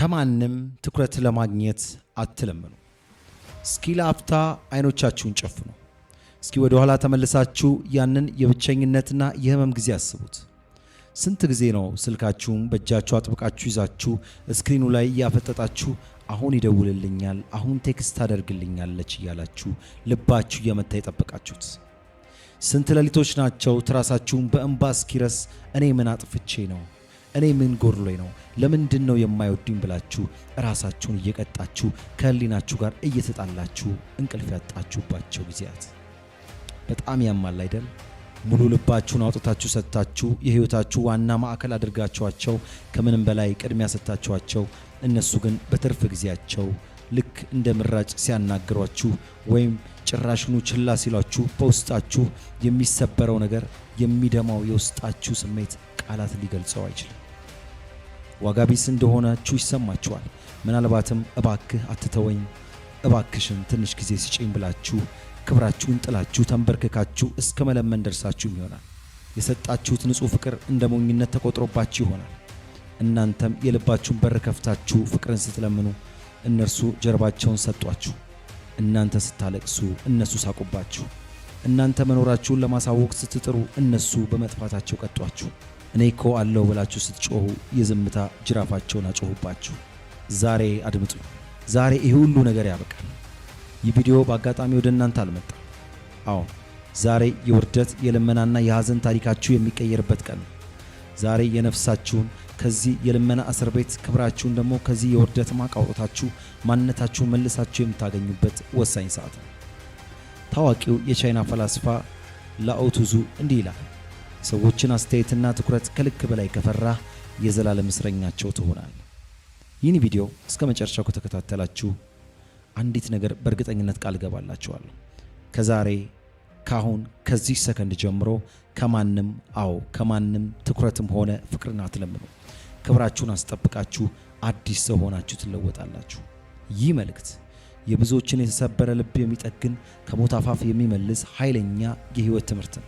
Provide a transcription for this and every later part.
ከማንም ትኩረት ለማግኘት አትለምኑ። እስኪ ለአፍታ አይኖቻችሁን ጨፍኑ። እስኪ ወደ ኋላ ተመልሳችሁ ያንን የብቸኝነትና የህመም ጊዜ አስቡት። ስንት ጊዜ ነው ስልካችሁን በእጃችሁ አጥብቃችሁ ይዛችሁ ስክሪኑ ላይ ያፈጠጣችሁ አሁን ይደውልልኛል፣ አሁን ቴክስት ታደርግልኛለች እያላችሁ ልባችሁ እየመታ የጠበቃችሁት? ስንት ሌሊቶች ናቸው ትራሳችሁን በእንባ እስኪረስ እኔ ምን አጥፍቼ ነው፣ እኔ ምን ጎድሎኝ ነው፣ ለምንድን ነው የማይወዱኝ ብላችሁ ራሳችሁን እየቀጣችሁ ከህሊናችሁ ጋር እየተጣላችሁ እንቅልፍ ያጣችሁባቸው ጊዜያት በጣም ያማል አይደል? ሙሉ ልባችሁን አውጥታችሁ ሰጥታችሁ የህይወታችሁ ዋና ማዕከል አድርጋችኋቸው ከምንም በላይ ቅድሚያ ሰጥታችኋቸው፣ እነሱ ግን በትርፍ ጊዜያቸው ልክ እንደ ምራጭ ሲያናግሯችሁ ወይም ጭራሽኑ ችላ ሲሏችሁ በውስጣችሁ የሚሰበረው ነገር የሚደማው የውስጣችሁ ስሜት ቃላት ሊገልጸው አይችልም። ዋጋ ቢስ እንደሆናችሁ ይሰማችኋል። ምናልባትም እባክህ አትተወኝ፣ እባክሽን ትንሽ ጊዜ ስጪኝ ብላችሁ ክብራችሁን ጥላችሁ ተንበርክካችሁ እስከ መለመን ደርሳችሁ ይሆናል። የሰጣችሁት ንጹህ ፍቅር እንደ ሞኝነት ተቆጥሮባችሁ ይሆናል። እናንተም የልባችሁን በር ከፍታችሁ ፍቅርን ስትለምኑ እነርሱ ጀርባቸውን ሰጧችሁ። እናንተ ስታለቅሱ እነሱ ሳቁባችሁ። እናንተ መኖራችሁን ለማሳወቅ ስትጥሩ እነሱ በመጥፋታቸው ቀጧችሁ። እኔ እኮ አለው ብላችሁ ስትጮሁ የዝምታ ጅራፋቸውን አጮሁባችሁ። ዛሬ አድምጡ። ዛሬ ይህ ሁሉ ነገር ያበቃል። ይህ ቪዲዮ በአጋጣሚ ወደ እናንተ አልመጣም። አዎ ዛሬ የውርደት የልመናና የሐዘን ታሪካችሁ የሚቀየርበት ቀን ነው። ዛሬ የነፍሳችሁን ከዚህ የልመና እስር ቤት ክብራችሁን ደግሞ ከዚህ የውርደት ማቅ አውጥታችሁ ማንነታችሁን መልሳችሁ የምታገኙበት ወሳኝ ሰዓት ነው። ታዋቂው የቻይና ፈላስፋ ላኦ ቱዙ እንዲህ ይላል፣ ሰዎችን አስተያየትና ትኩረት ከልክ በላይ ከፈራህ የዘላለም እስረኛቸው ትሆናለህ። ይህን ቪዲዮ እስከ መጨረሻው ከተከታተላችሁ አንዲት ነገር በእርግጠኝነት ቃል ገባላችኋለሁ። ከዛሬ ካሁን ከዚህ ሰከንድ ጀምሮ ከማንም ትኩረትም ሆነ ፍቅርን አትለምኑ። ክብራችሁን አስጠብቃችሁ አዲስ ሰው ሆናችሁ ትለወጣላችሁ። ይህ መልእክት የብዙዎችን የተሰበረ ልብ የሚጠግን ከሞት አፋፍ የሚመልስ ኃይለኛ የህይወት ትምህርት ነው።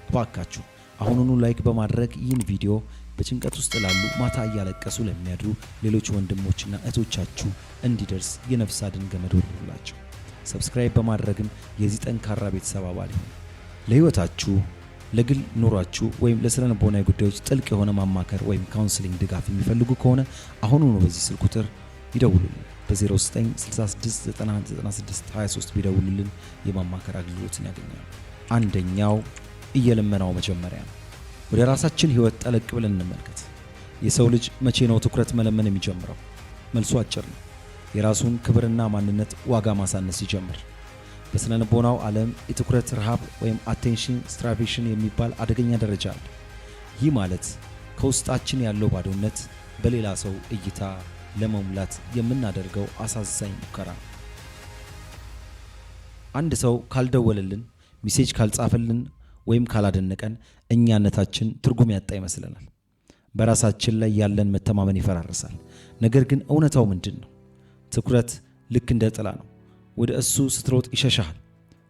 እባካችሁ አሁኑኑ ላይክ በማድረግ ይህን ቪዲዮ በጭንቀት ውስጥ ላሉ ማታ እያለቀሱ ለሚያድሩ ሌሎች ወንድሞችና እህቶቻችሁ እንዲደርስ የነፍስ አድን ገመድ ወርውሩላቸው። ሰብስክራይብ በማድረግም የዚህ ጠንካራ ቤተሰብ አባል ይሁኑ። ለህይወታችሁ፣ ለግል ኑሯችሁ ወይም ለስነ ልቦናዊ ጉዳዮች ጥልቅ የሆነ ማማከር ወይም ካውንስሊንግ ድጋፍ የሚፈልጉ ከሆነ አሁኑኑ በዚህ ስልክ ቁጥር ይደውሉልን። በ0966919623 ቢደውሉልን የማማከር አገልግሎትን ያገኛሉ። አንደኛው እየለመናው መጀመሪያ ነው። ወደ ራሳችን ህይወት ጠለቅ ብለን እንመልከት። የሰው ልጅ መቼ ነው ትኩረት መለመን የሚጀምረው? መልሱ አጭር ነው። የራሱን ክብርና ማንነት ዋጋ ማሳነስ ሲጀምር። በስነ ልቦናው ዓለም የትኩረት ረሃብ ወይም አቴንሽን ስትራቬሽን የሚባል አደገኛ ደረጃ አለ። ይህ ማለት ከውስጣችን ያለው ባዶነት በሌላ ሰው እይታ ለመሙላት የምናደርገው አሳዛኝ ሙከራ። አንድ ሰው ካልደወለልን፣ ሜሴጅ ካልጻፈልን ወይም ካላደነቀን እኛነታችን ትርጉም ያጣ ይመስለናል። በራሳችን ላይ ያለን መተማመን ይፈራርሳል። ነገር ግን እውነታው ምንድን ነው? ትኩረት ልክ እንደ ጥላ ነው። ወደ እሱ ስትሮጥ ይሸሻል።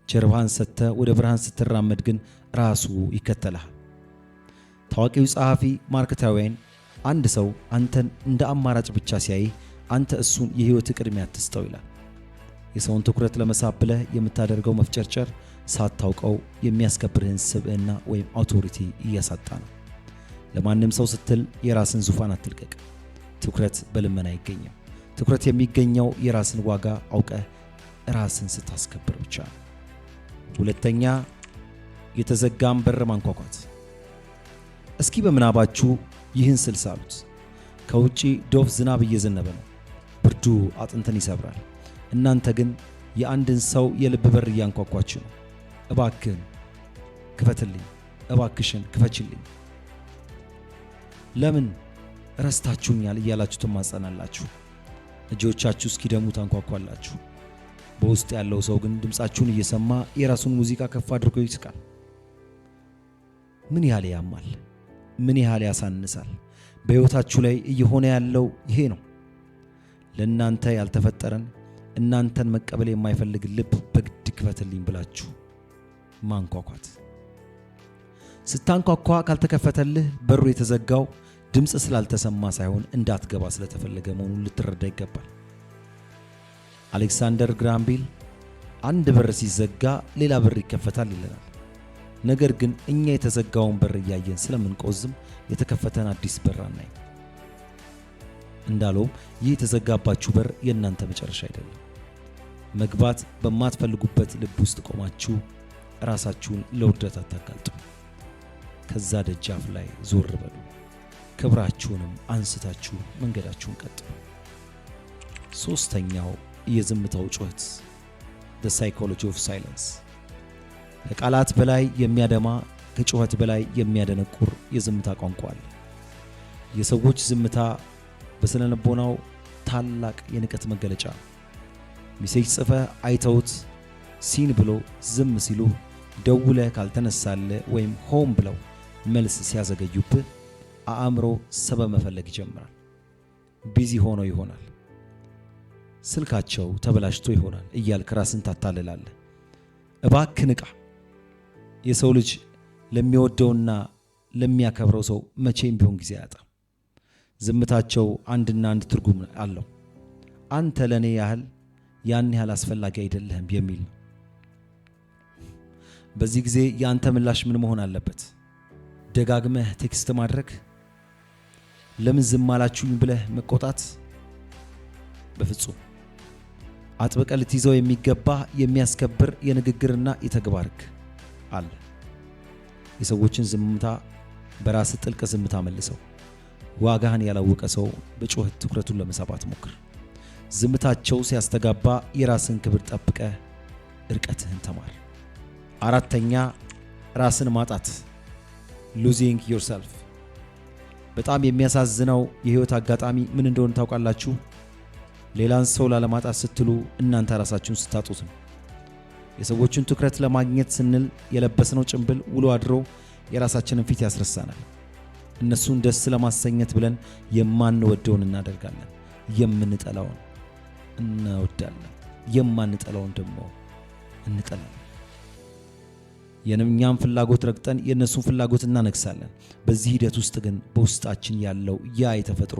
ጀርባህን ሰጥተህ ወደ ብርሃን ስትራመድ ግን ራሱ ይከተልሃል። ታዋቂው ጸሐፊ ማርክ ትዌይን አንድ ሰው አንተን እንደ አማራጭ ብቻ ሲያይ አንተ እሱን የህይወት ቅድሚያ አትስጠው ይላል። የሰውን ትኩረት ለመሳብ ብለህ የምታደርገው መፍጨርጨር ሳታውቀው የሚያስከብርህን ስብዕና ወይም አውቶሪቲ እያሳጣ ነው። ለማንም ሰው ስትል የራስን ዙፋን አትልቀቅ። ትኩረት በልመና አይገኝም። ትኩረት የሚገኘው የራስን ዋጋ አውቀህ ራስን ስታስከብር ብቻ ነው። ሁለተኛ፣ የተዘጋን በር ማንኳኳት። እስኪ በምናባችሁ ይህን ስል ሳሉት። ከውጪ ዶፍ ዝናብ እየዘነበ ነው። ብርዱ አጥንትን ይሰብራል። እናንተ ግን የአንድን ሰው የልብ በር እያንኳኳችሁ ነው። እባክህን ክፈትልኝ፣ እባክሽን ክፈችልኝ፣ ለምን ረስታችሁኛል እያላችሁ ትማጸናላችሁ። እጆቻችሁ እስኪደሙ ታንኳኳላችሁ። በውስጥ ያለው ሰው ግን ድምጻችሁን እየሰማ የራሱን ሙዚቃ ከፍ አድርጎ ይስቃል። ምን ያህል ያማል፣ ምን ያህል ያሳንሳል። በሕይወታችሁ ላይ እየሆነ ያለው ይሄ ነው። ለእናንተ ያልተፈጠረን እናንተን መቀበል የማይፈልግ ልብ በግድ ክፈትልኝ ብላችሁ ማንኳኳት። ስታንኳኳ ካልተከፈተልህ በሩ የተዘጋው ድምፅ ስላልተሰማ ሳይሆን እንዳትገባ ስለተፈለገ መሆኑን ልትረዳ ይገባል። አሌክሳንደር ግራሃም ቤል አንድ በር ሲዘጋ ሌላ በር ይከፈታል ይለናል። ነገር ግን እኛ የተዘጋውን በር እያየን ስለምንቆዝም የተከፈተን አዲስ በር አናይም። እንዳለውም ይህ የተዘጋባችሁ በር የእናንተ መጨረሻ አይደለም። መግባት በማትፈልጉበት ልብ ውስጥ ቆማችሁ ራሳችሁን ለውርደት አታጋልጡ። ከዛ ደጃፍ ላይ ዞር በሉ፣ ክብራችሁንም አንስታችሁ መንገዳችሁን ቀጥሉ። ሶስተኛው የዝምታው ጩኸት the psychology of silence። ከቃላት በላይ የሚያደማ ከጩኸት በላይ የሚያደነቁር የዝምታ ቋንቋ አለ። የሰዎች ዝምታ በስነ ልቦናው ታላቅ የንቀት መገለጫ ነው። ሜሴጅ ጽፈ አይተውት ሲን ብሎ ዝም ሲሉ ደውለ ካልተነሳለ ወይም ሆም ብለው መልስ ሲያዘገዩብህ አእምሮ ሰበብ መፈለግ ይጀምራል። ቢዚ ሆኖ ይሆናል፣ ስልካቸው ተበላሽቶ ይሆናል እያልክ ራስን ታታልላለህ። እባክህ ንቃ። የሰው ልጅ ለሚወደውና ለሚያከብረው ሰው መቼም ቢሆን ጊዜ አያጣም። ዝምታቸው አንድና አንድ ትርጉም አለው። አንተ ለኔ ያን ያህል አስፈላጊ አይደለህም የሚል ነው። በዚህ ጊዜ የአንተ ምላሽ ምን መሆን አለበት? ደጋግመህ ቴክስት ማድረግ? ለምን ዝም አላችሁኝ ብለህ መቆጣት? በፍጹም። አጥብቀ ልትይዘው የሚገባ የሚያስከብር የንግግርና የተግባር ሕግ አለ። የሰዎችን ዝምታ በራስ ጥልቅ ዝምታ መልሰው። ዋጋህን ያላወቀ ሰው በጩኸት ትኩረቱን ለመሳብ አትሞክር። ዝምታቸው ሲያስተጋባ የራስን ክብር ጠብቀ እርቀትህን ተማር። አራተኛ ራስን ማጣት losing yourself። በጣም የሚያሳዝነው የህይወት አጋጣሚ ምን እንደሆነ ታውቃላችሁ? ሌላን ሰው ላለማጣት ስትሉ እናንተ ራሳችሁን ስታጡት ነው። የሰዎችን ትኩረት ለማግኘት ስንል የለበስነው ጭንብል ውሎ አድሮ የራሳችንን ፊት ያስረሳናል። እነሱን ደስ ለማሰኘት ብለን የማንወደውን እናደርጋለን፣ የምንጠላውን እንወዳለን፣ የማንጠላውን ደግሞ እንጠላለን። የእኛም ፍላጎት ረግጠን የእነሱን ፍላጎት እናነግሳለን። በዚህ ሂደት ውስጥ ግን በውስጣችን ያለው ያ የተፈጥሮ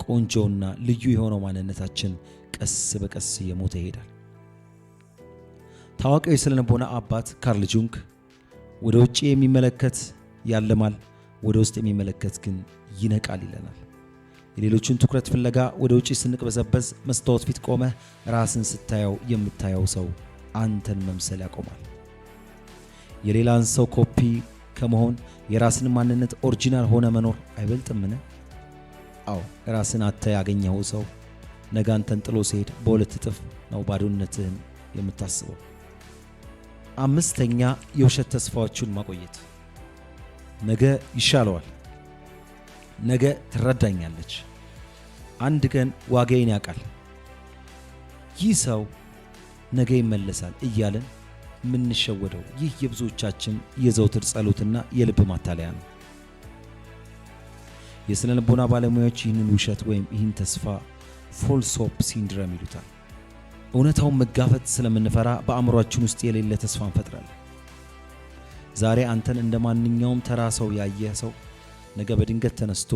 ቆንጆና ልዩ የሆነው ማንነታችን ቀስ በቀስ እየሞተ ይሄዳል። ታዋቂው የስነ ልቦና አባት ካርል ጁንግ ወደ ውጭ የሚመለከት ያለማል፣ ወደ ውስጥ የሚመለከት ግን ይነቃል ይለናል። የሌሎችን ትኩረት ፍለጋ ወደ ውጭ ስንቅበዘበዝ መስታወት ፊት ቆመህ ራስን ስታየው የምታየው ሰው አንተን መምሰል ያቆማል። የሌላን ሰው ኮፒ ከመሆን የራስን ማንነት ኦሪጂናል ሆነ መኖር አይበልጥምን? አዎ፣ ራስን አተ ያገኘው ሰው ነገ አንተን ጥሎ ሲሄድ በሁለት እጥፍ ነው ባዶነትህን የምታስበው። አምስተኛ የውሸት ተስፋዎችን ማቆየት። ነገ ይሻለዋል፣ ነገ ትረዳኛለች፣ አንድ ቀን ዋጋዬን ያውቃል፣ ይህ ሰው ነገ ይመለሳል እያለን የምንሸወደው ይህ የብዙዎቻችን የዘውትር ጸሎትና የልብ ማታለያ ነው። የስነ ልቦና ባለሙያዎች ይህንን ውሸት ወይም ይህን ተስፋ ፎልስ ሆፕ ሲንድረም ይሉታል። እውነታውን መጋፈጥ ስለምንፈራ በአእምሯችን ውስጥ የሌለ ተስፋ እንፈጥራለን። ዛሬ አንተን እንደ ማንኛውም ተራ ሰው ያየህ ሰው ነገ በድንገት ተነስቶ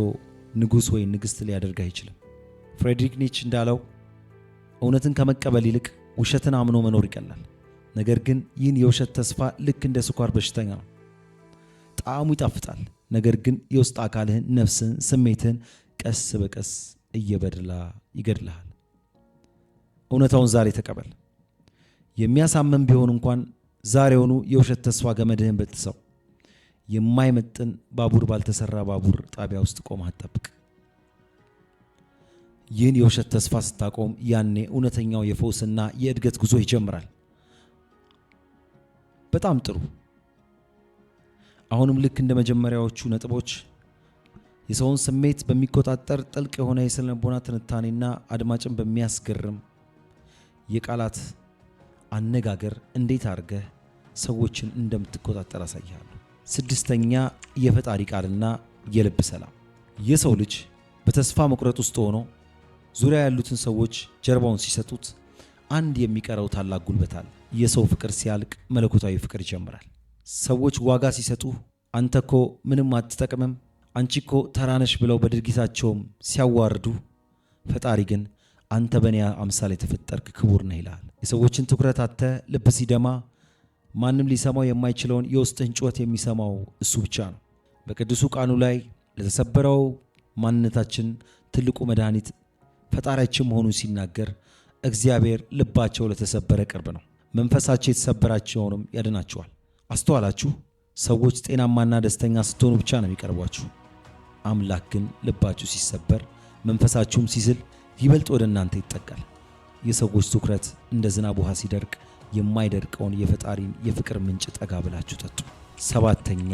ንጉሥ ወይ ንግሥት ሊያደርግ አይችልም። ፍሬድሪክ ኒች እንዳለው እውነትን ከመቀበል ይልቅ ውሸትን አምኖ መኖር ይቀላል። ነገር ግን ይህን የውሸት ተስፋ ልክ እንደ ስኳር በሽተኛ ነው። ጣዕሙ ይጣፍጣል፣ ነገር ግን የውስጥ አካልህን፣ ነፍስህን፣ ስሜትህን ቀስ በቀስ እየበድላ ይገድልሃል። እውነታውን ዛሬ ተቀበል። የሚያሳመን ቢሆን እንኳን ዛሬውኑ የውሸት ተስፋ ገመድህን በጥሰው። የማይመጥን ባቡር ባልተሰራ ባቡር ጣቢያ ውስጥ ቆመህ አትጠብቅ። ይህን የውሸት ተስፋ ስታቆም ያኔ እውነተኛው የፈውስና የእድገት ጉዞ ይጀምራል። በጣም ጥሩ። አሁንም ልክ እንደ መጀመሪያዎቹ ነጥቦች የሰውን ስሜት በሚቆጣጠር ጥልቅ የሆነ የስነ ልቦና ትንታኔና አድማጭን በሚያስገርም የቃላት አነጋገር እንዴት አድርገህ ሰዎችን እንደምትቆጣጠር አሳያለሁ። ስድስተኛ የፈጣሪ ቃልና የልብ ሰላም። የሰው ልጅ በተስፋ መቁረጥ ውስጥ ሆኖ ዙሪያ ያሉትን ሰዎች ጀርባውን ሲሰጡት አንድ የሚቀረው ታላቅ ጉልበት አለ። የሰው ፍቅር ሲያልቅ መለኮታዊ ፍቅር ይጀምራል። ሰዎች ዋጋ ሲሰጡ አንተኮ ምንም አትጠቅምም፣ አንቺ እኮ ተራነሽ ብለው በድርጊታቸውም ሲያዋርዱ፣ ፈጣሪ ግን አንተ በእኔ አምሳል የተፈጠርክ ክቡር ነህ ይልሃል። የሰዎችን ትኩረት አተ ልብ ሲደማ ማንም ሊሰማው የማይችለውን የውስጥህን ጩኸት የሚሰማው እሱ ብቻ ነው። በቅዱሱ ቃሉ ላይ ለተሰበረው ማንነታችን ትልቁ መድኃኒት ፈጣሪያችን መሆኑን ሲናገር እግዚአብሔር ልባቸው ለተሰበረ ቅርብ ነው፣ መንፈሳቸው የተሰበራቸውንም ያድናቸዋል። አስተዋላችሁ? ሰዎች ጤናማና ደስተኛ ስትሆኑ ብቻ ነው የሚቀርቧችሁ። አምላክ ግን ልባችሁ ሲሰበር፣ መንፈሳችሁም ሲዝል ይበልጥ ወደ እናንተ ይጠጋል። የሰዎች ትኩረት እንደ ዝናብ ውሃ ሲደርቅ የማይደርቀውን የፈጣሪን የፍቅር ምንጭ ጠጋ ብላችሁ ጠጡ። 7ኛ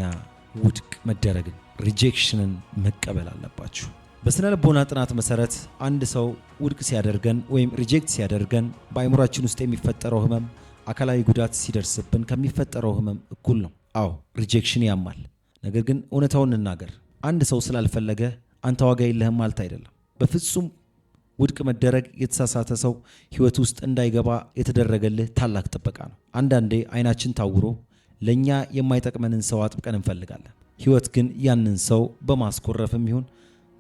ውድቅ መደረግን ሪጀክሽንን መቀበል አለባችሁ። በስነ ልቦና ጥናት መሰረት አንድ ሰው ውድቅ ሲያደርገን ወይም ሪጀክት ሲያደርገን በአእምሯችን ውስጥ የሚፈጠረው ህመም አካላዊ ጉዳት ሲደርስብን ከሚፈጠረው ህመም እኩል ነው። አዎ ሪጀክሽን ያማል። ነገር ግን እውነታውን እንናገር፣ አንድ ሰው ስላልፈለገ አንተ ዋጋ የለህም ማለት አይደለም። በፍጹም ውድቅ መደረግ የተሳሳተ ሰው ህይወት ውስጥ እንዳይገባ የተደረገልህ ታላቅ ጥበቃ ነው። አንዳንዴ አይናችን ታውሮ ለኛ የማይጠቅመንን ሰው አጥብቀን እንፈልጋለን። ህይወት ግን ያንን ሰው በማስኮረፍም ይሁን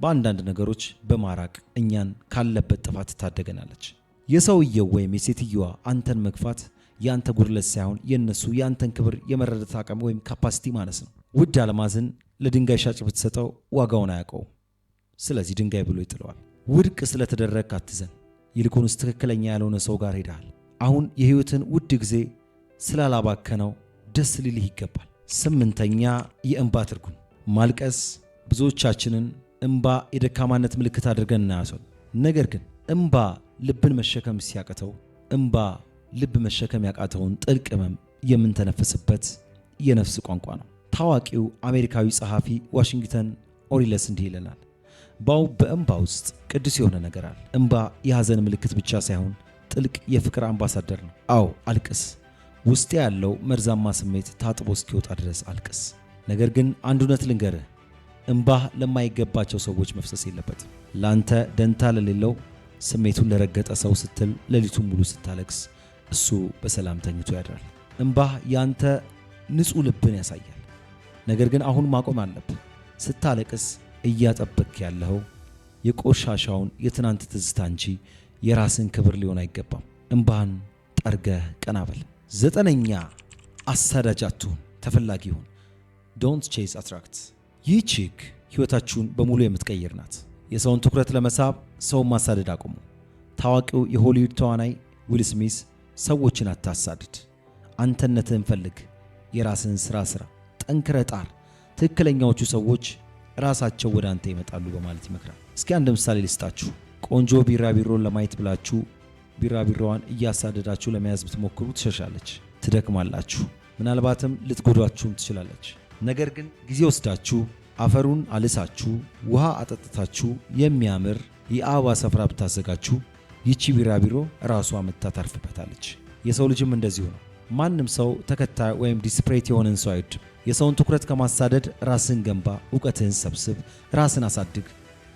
በአንዳንድ ነገሮች በማራቅ እኛን ካለበት ጥፋት ታደገናለች። የሰውየው ወይም የሴትየዋ አንተን መግፋት ያንተ ጉድለት ሳይሆን የነሱ ያንተን ክብር የመረዳት አቅም ወይም ካፓሲቲ ማነስ ነው። ውድ አልማዝን ለድንጋይ ሻጭ ብትሰጠው ዋጋውን አያውቀውም። ስለዚህ ድንጋይ ብሎ ይጥለዋል። ውድቅ ስለተደረግክ አትዘን፣ ይልቁንስ ትክክለኛ ያልሆነ ሰው ጋር ሄደሃል። አሁን የህይወትን ውድ ጊዜ ስላላባከነው ደስ ሊልህ ይገባል። 8ኛ የእንባ ትርጉም ማልቀስ። ብዙዎቻችንን እንባ የደካማነት ምልክት አድርገን እናያለን። ነገር ግን እንባ ልብን መሸከም ሲያቅተው፣ እንባ ልብ መሸከም ያቃተውን ጥልቅ ህመም የምንተነፍስበት የነፍስ ቋንቋ ነው። ታዋቂው አሜሪካዊ ጸሐፊ ዋሽንግተን ኦሪለስ እንዲህ ይለናል፣ በእንባ ውስጥ ቅዱስ የሆነ ነገር አለ። እንባ የሐዘን ምልክት ብቻ ሳይሆን ጥልቅ የፍቅር አምባሳደር ነው። አዎ አልቅስ፣ ውስጥ ያለው መርዛማ ስሜት ታጥቦ እስኪወጣ ድረስ አልቅስ። ነገር ግን አንድ እውነት ልንገርህ፣ እንባህ ለማይገባቸው ሰዎች መፍሰስ የለበትም። ላንተ ደንታ ለሌለው ስሜቱን ለረገጠ ሰው ስትል ሌሊቱን ሙሉ ስታለቅስ እሱ በሰላም ተኝቶ ያድራል። እንባህ ያንተ ንጹህ ልብን ያሳያል። ነገር ግን አሁን ማቆም አለብህ። ስታለቅስ እያጠበክ ያለው የቆሻሻውን የትናንት ትዝታ እንጂ የራስን ክብር ሊሆን አይገባም። እንባህን ጠርገህ ቀና በል። 9ኛ አሳዳጅ አትሁን፣ ተፈላጊ ሁን። ዶንት ቼዝ አትራክት። ይህ ቺክ ህይወታችሁን በሙሉ የምትቀይር ናት። የሰውን ትኩረት ለመሳብ ሰውን ማሳደድ አቁሙ። ታዋቂው የሆሊውድ ተዋናይ ዊል ስሚዝ ሰዎችን አታሳድድ፣ አንተነትህን ፈልግ፣ የራስህን ስራ ስራ፣ ጠንክረህ ጣር፣ ትክክለኛዎቹ ሰዎች ራሳቸው ወደ አንተ ይመጣሉ በማለት ይመክራል። እስኪ አንድ ምሳሌ ልስጣችሁ። ቆንጆ ቢራቢሮን ለማየት ብላችሁ ቢራቢሮዋን እያሳደዳችሁ ለመያዝ ብትሞክሩ ትሸሻለች፣ ትደክማላችሁ፣ ምናልባትም ልትጎዷችሁም ትችላለች። ነገር ግን ጊዜ ወስዳችሁ አፈሩን አልሳችሁ ውሃ አጠጥታችሁ የሚያምር የአበባ ስፍራ ብታዘጋጁ ይቺ ቢራቢሮ ራሷ መጥታ ታርፍበታለች። የሰው ልጅም እንደዚሁ ነው። ማንም ሰው ተከታይ ወይም ዲስፕሬት የሆነን ሰው አይወድም። የሰውን ትኩረት ከማሳደድ ራስን ገንባ፣ እውቀትህን ሰብስብ፣ ራስን አሳድግ፣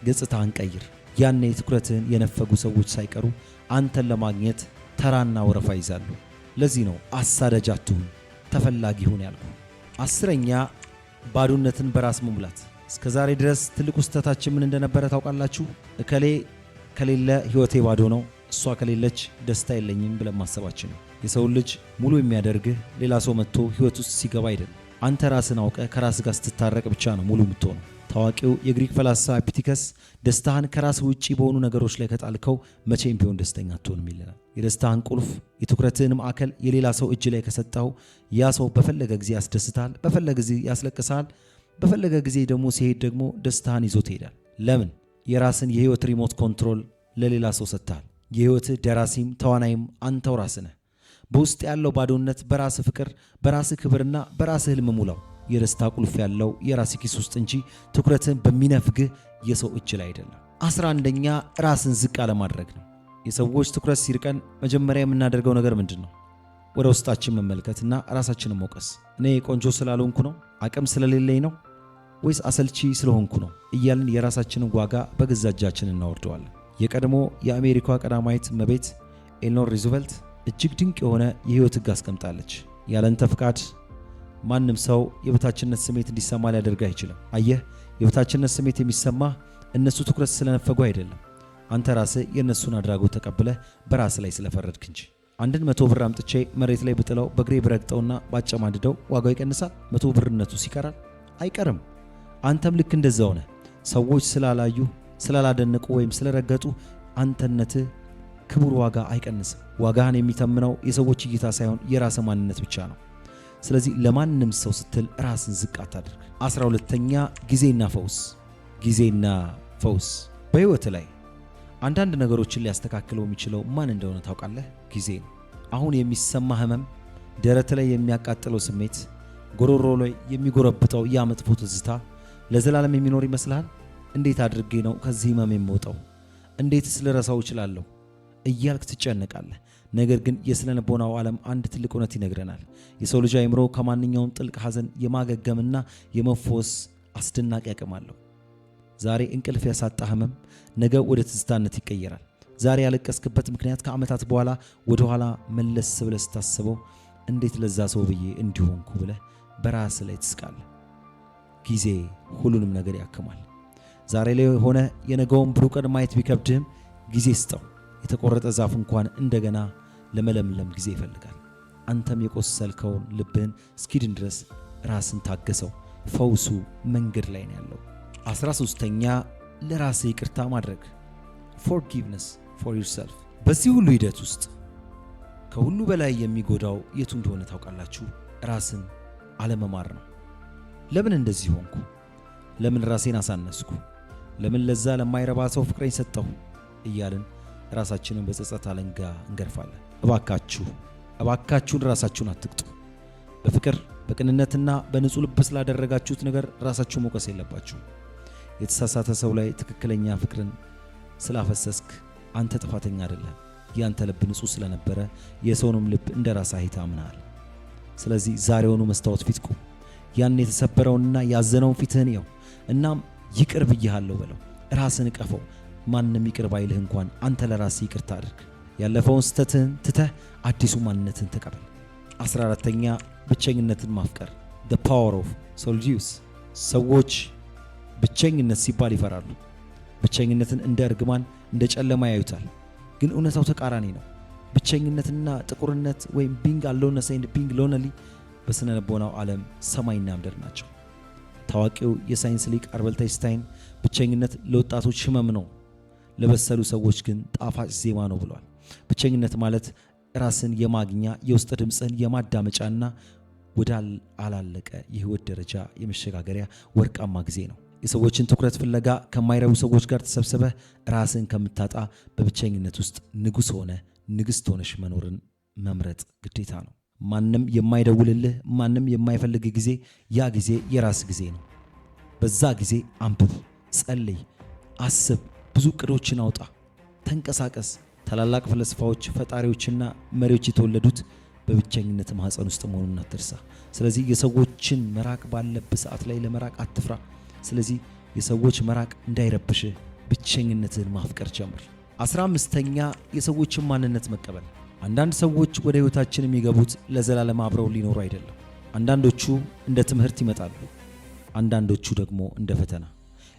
ገጽታህን ቀይር። ያኔ ትኩረትህን የነፈጉ ሰዎች ሳይቀሩ አንተን ለማግኘት ተራና ወረፋ ይዛሉ። ለዚህ ነው አሳዳጅ አትሁን፣ ተፈላጊ ሁን ያልኩ። 10ኛ ባዶነትን በራስ መሙላት። እስከዛሬ ድረስ ትልቁ ስህተታችን ምን እንደነበረ ታውቃላችሁ? እከሌ ከሌለ ህይወቴ ባዶ ነው፣ እሷ ከሌለች ደስታ የለኝም ብለን ማሰባችን ነው። የሰው ልጅ ሙሉ የሚያደርግህ ሌላ ሰው መጥቶ ህይወት ውስጥ ሲገባ አይደለም። አንተ ራስን አውቀህ ከራስህ ጋር ስትታረቅ ብቻ ነው ሙሉ የምትሆነው። ታዋቂው የግሪክ ፈላስፋ ኤፒክቴተስ ደስታህን ከራስህ ውጪ በሆኑ ነገሮች ላይ ከጣልከው መቼም ቢሆን ደስተኛ አትሆንም ይለናል። የደስታህን ቁልፍ የትኩረትህን ማዕከል የሌላ ሰው እጅ ላይ ከሰጠኸው ያ ሰው በፈለገ ጊዜ ያስደስታል፣ በፈለገ ጊዜ ያስለቅሳል፣ በፈለገ ጊዜ ደግሞ ሲሄድ ደግሞ ደስታህን ይዞት ይሄዳል። ለምን? የራስን የህይወት ሪሞት ኮንትሮል ለሌላ ሰው ሰጥተሃል። የህይወትህ ደራሲም ተዋናይም አንተው ራስህ ነህ። በውስጥ ያለው ባዶነት በራስህ ፍቅር፣ በራስህ ክብርና በራስህ ህልም ሙላው። የደስታ ቁልፍ ያለው የራስህ ኪስ ውስጥ እንጂ ትኩረትህን በሚነፍግህ የሰው እጅ ላይ አይደለም። 11ኛ ራስን ዝቅ አለማድረግ ነው። የሰዎች ትኩረት ሲርቀን መጀመሪያ የምናደርገው ነገር ምንድን ነው? ወደ ውስጣችን መመልከትና ራሳችንን መውቀስ። እኔ ቆንጆ ስላልሆንኩ ነው? አቅም ስለሌለኝ ነው? ወይስ አሰልቺ ስለሆንኩ ነው? እያልን የራሳችንን ዋጋ በገዛ እጃችን እናወርደዋለን። የቀድሞ የአሜሪካ ቀዳማዊት እመቤት ኤሌኖር ሩዝቬልት እጅግ ድንቅ የሆነ የህይወት ህግ አስቀምጣለች። ያለንተ ፍቃድ ማንም ሰው የበታችነት ስሜት እንዲሰማ ሊያደርግ አይችልም። አየህ፣ የበታችነት ስሜት የሚሰማ እነሱ ትኩረት ስለነፈጉ አይደለም፣ አንተ ራስህ የእነሱን አድራጎት ተቀብለህ በራስህ ላይ ስለፈረድክ እንጂ። አንድን 100 ብር አምጥቼ መሬት ላይ ብጥለው በእግሬ ብረግጠውና ባጨማድደው ዋጋው ይቀንሳል? 100 ብርነቱ ሲቀራል? አይቀርም። አንተም ልክ እንደዛው ነህ። ሰዎች ስላላዩ፣ ስላላደነቁ ወይም ስለረገጡ አንተነትህ ክቡር ዋጋ አይቀንስም። ዋጋህን የሚተምነው የሰዎች እይታ ሳይሆን የራስህ ማንነት ብቻ ነው። ስለዚህ ለማንም ሰው ስትል ራስን ዝቅ አታድርግ። 12ኛ ጊዜና ፈውስ። ጊዜና ፈውስ በህይወት ላይ አንዳንድ ነገሮችን ሊያስተካክለው የሚችለው ማን እንደሆነ ታውቃለህ? ጊዜ ነው። አሁን የሚሰማ ህመም፣ ደረት ላይ የሚያቃጥለው ስሜት፣ ጎሮሮ ላይ የሚጎረብጠው ያ መጥፎ ትዝታ ለዘላለም የሚኖር ይመስልሃል? እንዴት አድርጌ ነው ከዚህ ህመም የምወጣው? እንዴትስ ልረሳው እችላለሁ እያልክ ትጨነቃለህ። ነገር ግን የስነ ልቦናው ዓለም አንድ ትልቅ እውነት ይነግረናል። የሰው ልጅ አእምሮ ከማንኛውም ጥልቅ ሐዘን የማገገምና የመፈወስ አስደናቂ አቅም አለው። ዛሬ እንቅልፍ ያሳጣ ህመም ነገ ወደ ትዝታነት ይቀየራል። ዛሬ ያለቀስክበት ምክንያት ከዓመታት በኋላ ወደ ኋላ መለስ ብለህ ስታስበው እንዴት ለዛ ሰው ብዬ እንዲሆንኩ ብለህ በራስህ ላይ ትስቃለህ። ጊዜ ሁሉንም ነገር ያክማል። ዛሬ ላይ ሆነ የነገውን ብሩህ ቀን ማየት ቢከብድህም ጊዜ ስጠው። የተቆረጠ ዛፍ እንኳን እንደገና ለመለምለም ጊዜ ይፈልጋል። አንተም የቆሰልከውን ልብህን እስኪድን ድረስ ራስን ታገሰው። ፈውሱ መንገድ ላይ ነው ያለው። 13ኛ ለራስህ ይቅርታ ማድረግ። forgiveness for yourself። በዚህ ሁሉ ሂደት ውስጥ ከሁሉ በላይ የሚጎዳው የቱ እንደሆነ ታውቃላችሁ? ራስን አለመማር ነው። ለምን እንደዚህ ሆንኩ? ለምን ራሴን አሳነስኩ? ለምን ለዛ ለማይረባ ሰው ፍቅሬን ሰጠሁ? እያልን ራሳችንን በጸጸት አለንጋ እንገርፋለን። እባካችሁን ራሳችሁን አትቅጡ። በፍቅር በቅንነትና በንጹህ ልብ ስላደረጋችሁት ነገር ራሳችሁ መውቀስ የለባችሁ። የተሳሳተ ሰው ላይ ትክክለኛ ፍቅርን ስላፈሰስክ አንተ ጥፋተኛ አይደለም። ያንተ ልብ ንጹህ ስለነበረ የሰውንም ልብ እንደ ራስህ አይተህ አምነሃል። ስለዚህ ዛሬውኑ መስታወት ፊት ቁም። ያን የተሰበረውንና ያዘነውን ፊትህን እየው። እናም ይቅር ብዬሃለሁ በለው። ራስን እቀፈው። ማንም ይቅር ባይልህ እንኳን አንተ ለራስህ ይቅርታ አድርግ። ያለፈውን ስተትህን ትተህ አዲሱ ማንነትን ተቀበል። 14ኛ ብቸኝነትን ማፍቀር። the power of solitude። ሰዎች ብቸኝነት ሲባል ይፈራሉ። ብቸኝነትን እንደ እርግማን፣ እንደ ጨለማ ያዩታል። ግን እውነታው ተቃራኒ ነው። ብቸኝነትና ጥቁርነት ወይም being alone and being lonely በስነ ልቦናው ዓለም ሰማይና ምድር ናቸው። ታዋቂው የሳይንስ ሊቅ አልበርት አይንስታይን ብቸኝነት ለወጣቶች ህመም ነው፣ ለበሰሉ ሰዎች ግን ጣፋጭ ዜማ ነው ብሏል። ብቸኝነት ማለት ራስን የማግኛ የውስጥ ድምፅን የማዳመጫና ወደ አላለቀ የህይወት ደረጃ የመሸጋገሪያ ወርቃማ ጊዜ ነው። የሰዎችን ትኩረት ፍለጋ ከማይረቡ ሰዎች ጋር ተሰብስበህ ራስን ከምታጣ በብቸኝነት ውስጥ ንጉሥ ሆነ ንግሥት ሆነሽ መኖርን መምረጥ ግዴታ ነው። ማንም የማይደውልልህ ማንም የማይፈልግ ጊዜ ያ ጊዜ የራስ ጊዜ ነው። በዛ ጊዜ አንብብ፣ ጸልይ፣ አስብ፣ ብዙ እቅዶችን አውጣ፣ ተንቀሳቀስ። ታላላቅ ፍልስፋዎች፣ ፈጣሪዎችና መሪዎች የተወለዱት በብቸኝነት ማህፀን ውስጥ መሆኑን አትርሳ። ስለዚህ የሰዎችን መራቅ ባለበት ሰዓት ላይ ለመራቅ አትፍራ። ስለዚህ የሰዎች መራቅ እንዳይረብሽህ ብቸኝነትን ማፍቀር ጀምር። 15ኛ የሰዎችን ማንነት መቀበል። አንዳንድ ሰዎች ወደ ህይወታችን የሚገቡት ለዘላለም አብረው ሊኖሩ አይደለም። አንዳንዶቹ እንደ ትምህርት ይመጣሉ፣ አንዳንዶቹ ደግሞ እንደ ፈተና፣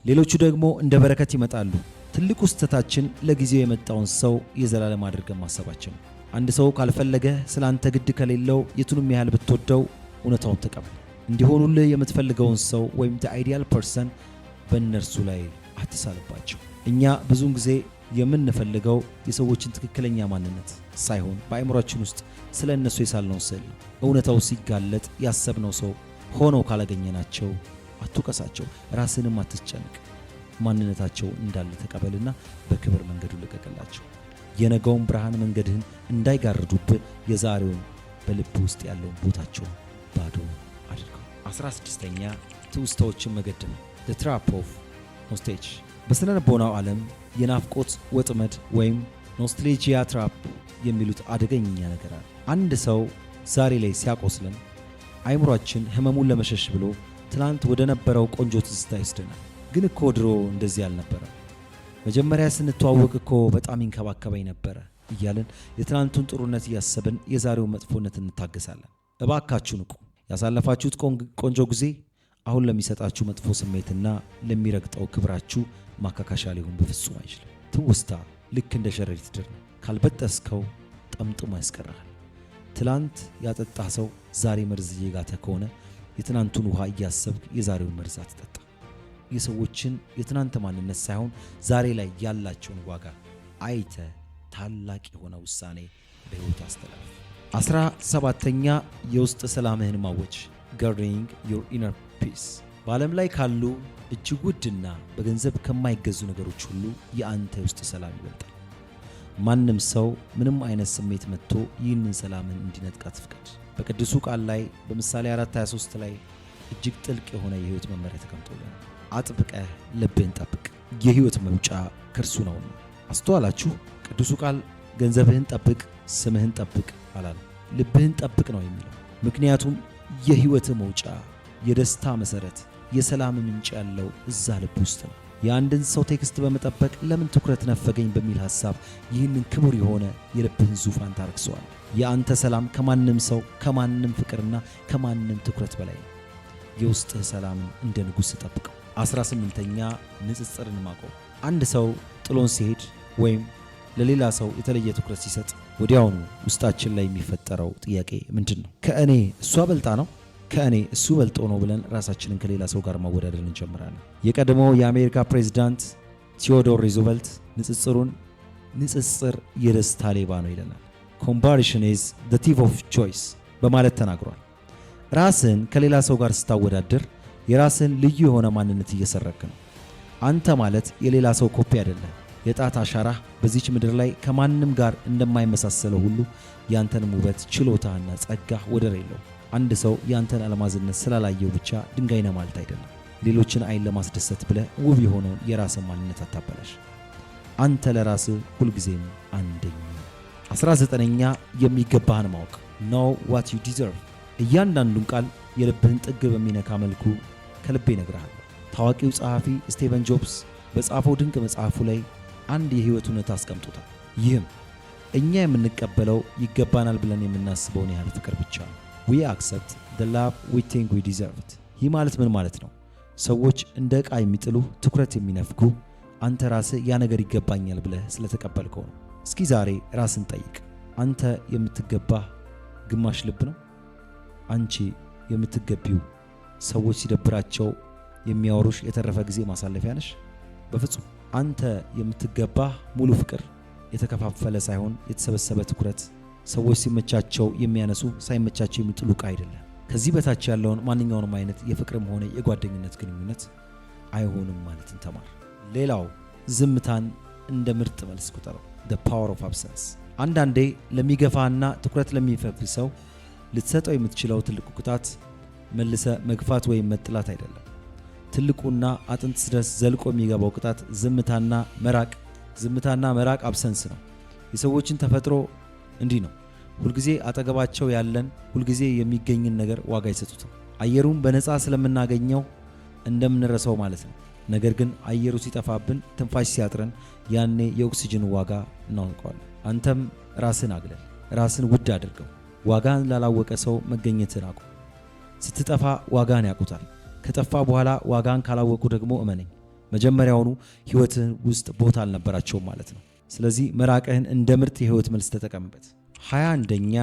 ሌሎቹ ደግሞ እንደ በረከት ይመጣሉ። ትልቁ ስህተታችን ለጊዜው የመጣውን ሰው የዘላለም አድርገን ማሰባችን። አንድ ሰው ካልፈለገ ስላንተ ግድ ከሌለው የቱንም ያህል ብትወደው እውነታውን ተቀበል። እንዲሆኑልህ የምትፈልገውን ሰው ወይም the ideal person በእነርሱ ላይ አትሳልባቸው። እኛ ብዙውን ጊዜ የምንፈልገው የሰዎችን ትክክለኛ ማንነት ሳይሆን በአእምሯችን ውስጥ ስለ እነሱ የሳልነው ስዕል ነው። እውነታው ሲጋለጥ ያሰብነው ሰው ሆነው ካላገኘናቸው አትውቀሳቸው፣ ራስንም አትጨንቅ። ማንነታቸው እንዳለ ተቀበልና በክብር መንገዱ ልቀቅላቸው። የነገውን ብርሃን መንገድህን እንዳይጋርዱብህ የዛሬውን በልብ ውስጥ ያለውን ቦታቸውን ባዶ አድርገው። 16ኛ ትውስታዎችን መገደብ። the trap of nostalgia። በስነ ልቦናው ዓለም የናፍቆት ወጥመድ ወይም ኖስታልጂያ ትራፕ የሚሉት አደገኛ ነገር አለ። አንድ ሰው ዛሬ ላይ ሲያቆስለን አይምሯችን ህመሙን ለመሸሽ ብሎ ትላንት ወደ ነበረው ቆንጆ ትዝታ ይወስደናል። ግን እኮ ድሮ እንደዚህ አልነበረም፣ መጀመሪያ ስንተዋወቅ እኮ በጣም ይንከባከበኝ ነበረ እያልን የትናንቱን ጥሩነት እያሰብን የዛሬውን መጥፎነት እንታገሳለን። እባካችሁ ንቁ። ያሳለፋችሁት ቆንጆ ጊዜ አሁን ለሚሰጣችሁ መጥፎ ስሜትና ለሚረግጠው ክብራችሁ ማካካሻ ሊሆን በፍጹም አይችልም። ትውስታ ልክ እንደ ሸረሪት ድር ነው። ካልበጠስከው ጠምጥሞ ያስቀርሃል። ትላንት ያጠጣህ ሰው ዛሬ መርዝ እየጋተ ከሆነ የትናንቱን ውሃ እያሰብክ የዛሬውን መርዝ አትጠጣ። የሰዎችን የትናንት ማንነት ሳይሆን ዛሬ ላይ ያላቸውን ዋጋ አይተ ታላቅ የሆነ ውሳኔ በሕይወት አስተላልፍ። 17ኛ የውስጥ ሰላምህን ማወጅ guarding your inner peace። በዓለም ላይ ካሉ እጅግ ውድና በገንዘብ ከማይገዙ ነገሮች ሁሉ የአንተ የውስጥ ሰላም ይበልጣል። ማንም ሰው ምንም አይነት ስሜት መጥቶ ይህንን ሰላምን እንዲነጥቅ አትፍቀድ። በቅዱሱ ቃል ላይ በምሳሌ 4:23 ላይ እጅግ ጥልቅ የሆነ የሕይወት መመሪያ ተቀምጦልናል። አጥብቀህ ልብህን ጠብቅ፣ የሕይወት መውጫ ከእርሱ ነውና። አስተዋላችሁ? ቅዱሱ ቃል ገንዘብህን ጠብቅ፣ ስምህን ጠብቅ አላለም። ልብህን ጠብቅ ነው የሚለው። ምክንያቱም የሕይወት መውጫ፣ የደስታ መሰረት፣ የሰላም ምንጭ ያለው እዛ ልብ ውስጥ ነው። የአንድን ሰው ቴክስት በመጠበቅ ለምን ትኩረት ነፈገኝ በሚል ሐሳብ ይህንን ክቡር የሆነ የልብህን ዙፋን ታረክሰዋል። የአንተ ሰላም ከማንም ሰው ከማንም ፍቅርና ከማንም ትኩረት በላይ ነው። የውስጥህ ሰላምን እንደ ንጉሥ ጠብቀው። 18ኛ ንጽጽርን ማቆም። አንድ ሰው ጥሎን ሲሄድ ወይም ለሌላ ሰው የተለየ ትኩረት ሲሰጥ ወዲያውኑ ውስጣችን ላይ የሚፈጠረው ጥያቄ ምንድን ነው? ከእኔ እሷ በልጣ ነው? ከእኔ እሱ በልጦ ነው ብለን ራሳችንን ከሌላ ሰው ጋር ማወዳደር እንጀምራለን። የቀድሞው የአሜሪካ ፕሬዝዳንት ቴዎዶር ሩዝቬልት ንጽጽር የደስታ ሌባ ነው ይለናል። ኮምፓሪሽን ኢዝ ዘ ቲፍ ኦፍ ቾይስ በማለት ተናግሯል። ራስን ከሌላ ሰው ጋር ስታወዳደር የራስን ልዩ የሆነ ማንነት እየሰረክ ነው። አንተ ማለት የሌላ ሰው ኮፒ አይደለም። የጣት አሻራህ በዚች ምድር ላይ ከማንም ጋር እንደማይመሳሰለው ሁሉ ያንተንም ውበት፣ ችሎታና ጸጋህ ወደር የለው። አንድ ሰው ያንተን አለማዝነት ስላላየው ብቻ ድንጋይ ነህ ማለት አይደለም። ሌሎችን አይን ለማስደሰት ብለህ ውብ የሆነውን የራስን ማንነት አታበላሽ። አንተ ለራስህ ሁልጊዜም አንደኛ። 19ኛ የሚገባህን ማወቅ know what you deserve። እያንዳንዱን ቃል የልብህን ጥግ በሚነካ መልኩ ከልቤ እነግርሃለሁ። ታዋቂው ጸሐፊ ስቲቨን ጆብስ በጻፈው ድንቅ መጽሐፉ ላይ አንድ የሕይወት እውነት አስቀምጦታል። ይህም እኛ የምንቀበለው ይገባናል ብለን የምናስበውን ያህል ፍቅር ብቻ ነው። we accept the love we think we deserve it። ይህ ማለት ምን ማለት ነው? ሰዎች እንደ ዕቃ የሚጥሉ ትኩረት የሚነፍጉ አንተ ራስህ ያ ነገር ይገባኛል ብለህ ስለተቀበልከው ነው። እስኪ ዛሬ ራስን ጠይቅ። አንተ የምትገባህ ግማሽ ልብ ነው? አንቺ የምትገቢው ሰዎች ሲደብራቸው የሚያወሩሽ የተረፈ ጊዜ ማሳለፊያ ነሽ? በፍጹም። አንተ የምትገባህ ሙሉ ፍቅር፣ የተከፋፈለ ሳይሆን የተሰበሰበ ትኩረት፣ ሰዎች ሲመቻቸው የሚያነሱ ሳይመቻቸው የሚጥሉ ዕቃ አይደለም። ከዚህ በታች ያለውን ማንኛውንም አይነት የፍቅርም ሆነ የጓደኝነት ግንኙነት አይሆንም ማለትን ተማር። ሌላው ዝምታን እንደ ምርጥ መልስ ቁጠረው። the power of absence። አንዳንዴ ለሚገፋና ትኩረት ለሚፈልግ ሰው ልትሰጠው የምትችለው ትልቁ ቅጣት መልሰ መግፋት ወይም መጥላት አይደለም። ትልቁና አጥንት ድረስ ዘልቆ የሚገባው ቅጣት ዝምታና መራቅ አብሰንስ ነው። የሰዎችን ተፈጥሮ እንዲህ ነው። ሁልጊዜ አጠገባቸው ያለን ሁልጊዜ የሚገኝን ነገር ዋጋ አይሰጡትም። አየሩን በነፃ ስለምናገኘው እንደምንረሳው ማለት ነው። ነገር ግን አየሩ ሲጠፋብን፣ ትንፋሽ ሲያጥረን ያኔ የኦክሲጅን ዋጋ እናውቀዋለን። አንተም ራስን አግለል፣ ራስን ውድ አድርገው። ዋጋን ላላወቀ ሰው መገኘትን አቁም። ስትጠፋ ዋጋን ያውቁታል። ከጠፋ በኋላ ዋጋን ካላወቁ ደግሞ እመነኝ መጀመሪያውኑ ሕይወትህን ውስጥ ቦታ አልነበራቸውም ማለት ነው። ስለዚህ መራቅህን እንደ ምርጥ የሕይወት መልስ ተጠቀምበት። 21ኛ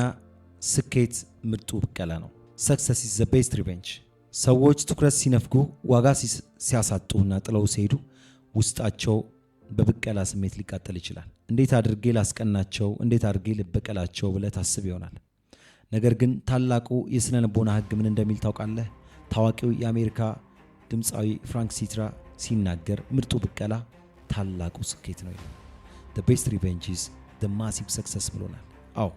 ስኬት ምርጡ ብቀላ ነው። ሰክሰስ ኢዝ ዘ ቤስት ሪቬንጅ። ሰዎች ትኩረት ሲነፍጉ፣ ዋጋ ሲያሳጡና ጥለው ሲሄዱ ውስጣቸው በብቀላ ስሜት ሊቃጠል ይችላል። እንዴት አድርጌ ላስቀናቸው፣ እንዴት አድርጌ ልበቀላቸው ብለህ ታስብ ይሆናል። ነገር ግን ታላቁ የሥነ ልቦና ሕግ ምን እንደሚል ታውቃለህ? ታዋቂው የአሜሪካ ድምፃዊ ፍራንክ ሲትራ ሲናገር ምርጡ ብቀላ ታላቁ ስኬት ነው ይላል። the best revenge is the massive success ብሎናል። አዎ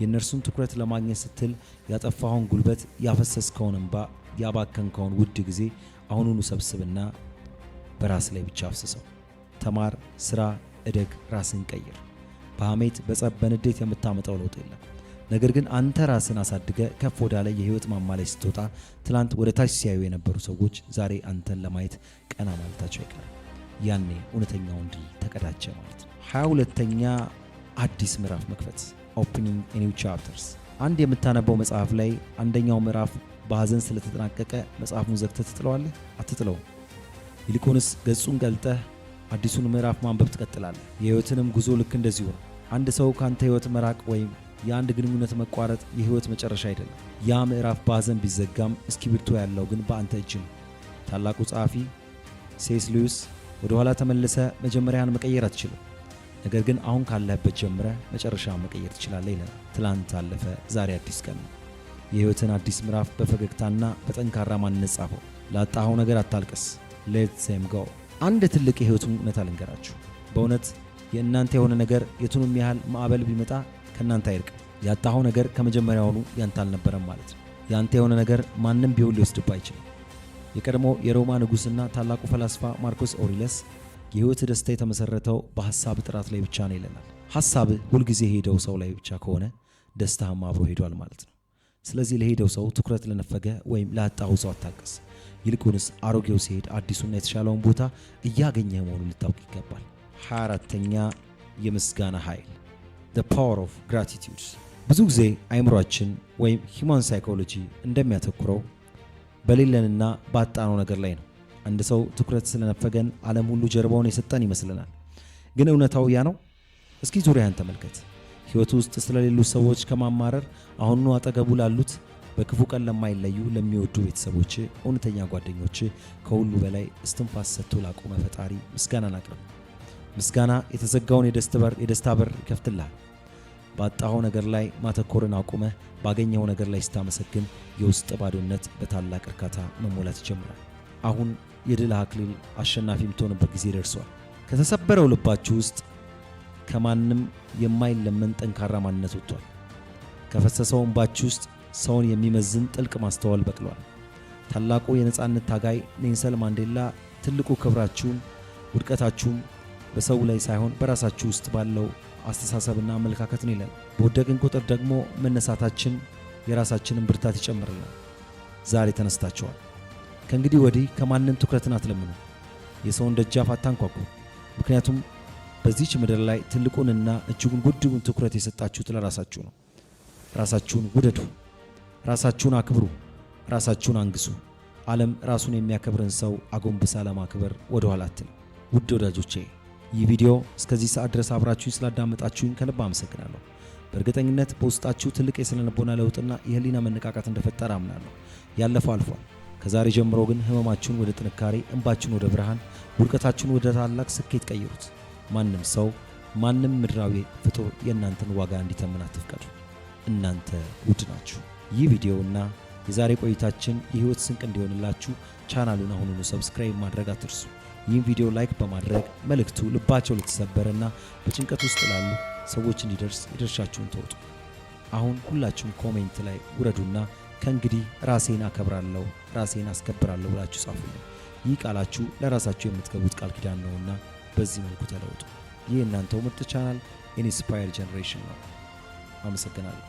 የእነርሱን ትኩረት ለማግኘት ስትል ያጠፋኸውን ጉልበት፣ ያፈሰስከውን እንባ፣ ያባከንከውን ውድ ጊዜ አሁኑኑ ሰብስብና በራስ ላይ ብቻ አፍስሰው። ተማር፣ ስራ፣ እደግ፣ ራስን ቀይር። በሐሜት በጸብ በንዴት የምታመጣው ለውጥ የለም። ነገር ግን አንተ ራስን አሳድገ ከፍ ወዳለ የህይወት ማማ ላይ ስትወጣ ትላንት ወደ ታች ሲያዩ የነበሩ ሰዎች ዛሬ አንተን ለማየት ቀና ማለታቸው አይቀርም። ያኔ እውነተኛውን ድል ተቀዳጀ ማለት ነው። 22ኛ አዲስ ምዕራፍ መክፈት፣ ኦፕኒንግ ኒው ቻፕተርስ። አንድ የምታነበው መጽሐፍ ላይ አንደኛው ምዕራፍ በሐዘን ስለተጠናቀቀ መጽሐፉን ዘግተህ ትጥለዋለህ? አትጥለውም። ይልቁንስ ገጹን ገልጠህ አዲሱን ምዕራፍ ማንበብ ትቀጥላለህ። የሕይወትንም ጉዞ ልክ እንደዚሁ ነው። አንድ ሰው ካንተ ሕይወት መራቅ ወይም የአንድ ግንኙነት መቋረጥ የሕይወት መጨረሻ አይደለም። ያ ምዕራፍ በሐዘን ቢዘጋም እስክሪብቶ ያለው ግን በአንተ እጅ ነው። ታላቁ ጸሐፊ ሴስ ሉዊስ ወደ ኋላ ተመልሰ መጀመሪያን መቀየር አትችልም፣ ነገር ግን አሁን ካለህበት ጀምረ መጨረሻ መቀየር ትችላለህ ይላል። ትላንት አለፈ፣ ዛሬ አዲስ ቀን ነው። የሕይወትን አዲስ ምዕራፍ በፈገግታና በጠንካራ ማንነት ጻፈው። ላጣኸው ነገር አታልቅስ፣ ሌት ዜም ጎ። አንድ ትልቅ የሕይወት እውነታ ልንገራችሁ። በእውነት የእናንተ የሆነ ነገር የቱንም ያህል ማዕበል ቢመጣ ከእናንተ አይርቅም። ያጣኸው ነገር ከመጀመሪያውኑ ያንተ አልነበረም ማለት ነው። ያንተ የሆነ ነገር ማንም ቢሆን ሊወስድብህ አይችልም። የቀድሞ የሮማ ንጉሥና ታላቁ ፈላስፋ ማርኮስ ኦሪለስ የሕይወት ደስታ የተመሰረተው በሐሳብ ጥራት ላይ ብቻ ነው ይለናል። ሐሳብህ ሁልጊዜ ሄደው ሰው ላይ ብቻ ከሆነ ደስታህም አብሮ ሄዷል ማለት ነው። ስለዚህ ለሄደው ሰው ትኩረት ለነፈገ ወይም ላጣኸው ሰው አታልቅስ። ይልቁንስ አሮጌው ሲሄድ አዲሱና የተሻለውን ቦታ እያገኘ መሆኑን ልታውቅ ይገባል። 24ኛ የምስጋና ኃይል the power of gratitude። ብዙ ጊዜ አይምሯችን ወይም ሂውማን ሳይኮሎጂ እንደሚያተኩረው በሌለንና ባጣነው ነገር ላይ ነው። አንድ ሰው ትኩረት ስለነፈገን ዓለም ሁሉ ጀርባውን የሰጠን ይመስለናል። ግን እውነታው ያ ነው? እስኪ ዙሪያን ተመልከት። ሕይወት ውስጥ ስለሌሉ ሰዎች ከማማረር አሁኑ አጠገቡ ላሉት በክፉ ቀን ለማይለዩ ለሚወዱ ቤተሰቦች፣ እውነተኛ ጓደኞች፣ ከሁሉ በላይ እስትንፋስ ሰጥቶ ላቆመ ፈጣሪ ምስጋናን አቅርብ። ምስጋና የተዘጋውን የደስታ በር ይከፍትልሃል። ባጣኸው ነገር ላይ ማተኮርን አቁመህ ባገኘው ነገር ላይ ስታመሰግን የውስጥ ባዶነት በታላቅ እርካታ መሞላት ይጀምራል። አሁን የድል አክሊል አሸናፊ የምትሆንበት ጊዜ ደርሷል። ከተሰበረው ልባችሁ ውስጥ ከማንም የማይለመን ጠንካራ ማንነት ወጥቷል። ከፈሰሰው እንባችሁ ውስጥ ሰውን የሚመዝን ጥልቅ ማስተዋል በቅሏል። ታላቁ የነጻነት ታጋይ ኔልሰን ማንዴላ ትልቁ ክብራችሁም ውድቀታችሁም በሰው ላይ ሳይሆን በራሳችሁ ውስጥ ባለው አስተሳሰብና አመለካከት ነው ይላል። በወደቅን ቁጥር ደግሞ መነሳታችን የራሳችንን ብርታት ይጨምርልናል። ዛሬ ተነስታችኋል። ከእንግዲህ ወዲህ ከማንም ትኩረትን አትለምኑ። የሰውን ደጃፍ አታንኳኩ። ምክንያቱም በዚህች ምድር ላይ ትልቁንና እጅጉን ውዱን ትኩረት የሰጣችሁት ለራሳችሁ ነው። ራሳችሁን ውደዱ፣ ራሳችሁን አክብሩ፣ ራሳችሁን አንግሱ። ዓለም ራሱን የሚያከብርን ሰው አጎንብሳ ለማክበር ወደ ኋላ አትል። ውድ ወዳጆቼ ይህ ቪዲዮ እስከዚህ ሰዓት ድረስ አብራችሁኝ ስላዳመጣችሁኝ ከልብ አመሰግናለሁ። በእርግጠኝነት በውስጣችሁ ትልቅ የስነልቦና ለውጥና የህሊና መነቃቃት እንደፈጠረ አምናለሁ። ያለፈው አልፏል። ከዛሬ ጀምሮ ግን ህመማችሁን ወደ ጥንካሬ፣ እንባችሁን ወደ ብርሃን፣ ውድቀታችሁን ወደ ታላቅ ስኬት ቀይሩት። ማንም ሰው፣ ማንም ምድራዊ ፍጡር የእናንተን ዋጋ እንዲተምን አትፍቀዱ። እናንተ ውድ ናችሁ። ይህ ቪዲዮና የዛሬ ቆይታችን የህይወት ስንቅ እንዲሆንላችሁ ቻናሉን አሁኑኑ ሰብስክራይብ ማድረግ አትርሱ። ይህን ቪዲዮ ላይክ በማድረግ መልእክቱ ልባቸው ለተሰበረና በጭንቀት ውስጥ ላሉ ሰዎች እንዲደርስ የድርሻችሁን ተወጡ። አሁን ሁላችሁም ኮሜንት ላይ ውረዱና ከእንግዲህ ራሴን አከብራለሁ፣ ራሴን አስከብራለሁ ብላችሁ ጻፉልኝ። ይህ ቃላችሁ ለራሳችሁ የምትገቡት ቃል ኪዳን ነውና በዚህ መልኩ ተለውጡ። ይህ እናንተው ምርጥ ቻናል ኢንስፓየር ጀነሬሽን ነው። አመሰግናለሁ።